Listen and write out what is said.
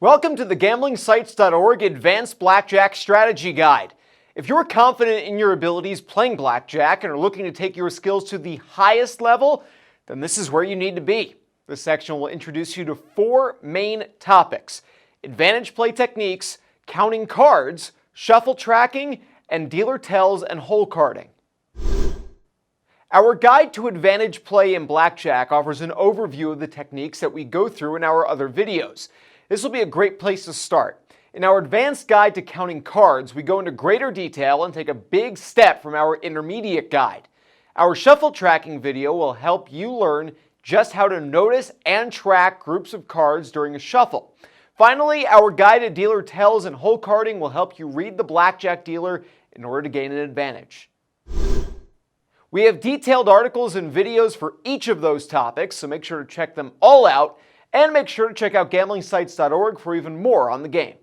Welcome to the GamblingSites.org Advanced Blackjack Strategy Guide. If you're confident in your abilities playing blackjack and are looking to take your skills to the highest level, then this is where you need to be. This section will introduce you to 4 main topics: advantage play techniques, counting cards, shuffle tracking, and dealer tells and hole carding. Our guide to advantage play in blackjack offers an overview of the techniques that we go through in our other videos. This will be a great place to start. In our advanced guide to counting cards, we go into greater detail and take a big step from our intermediate guide. Our shuffle tracking video will help you learn just how to notice and track groups of cards during a shuffle. Finally, our guide to dealer tells and hole carding will help you read the blackjack dealer in order to gain an advantage. We have detailed articles and videos for each of those topics, so make sure to check them all out, and make sure to check out GamblingSites.org for even more on the game.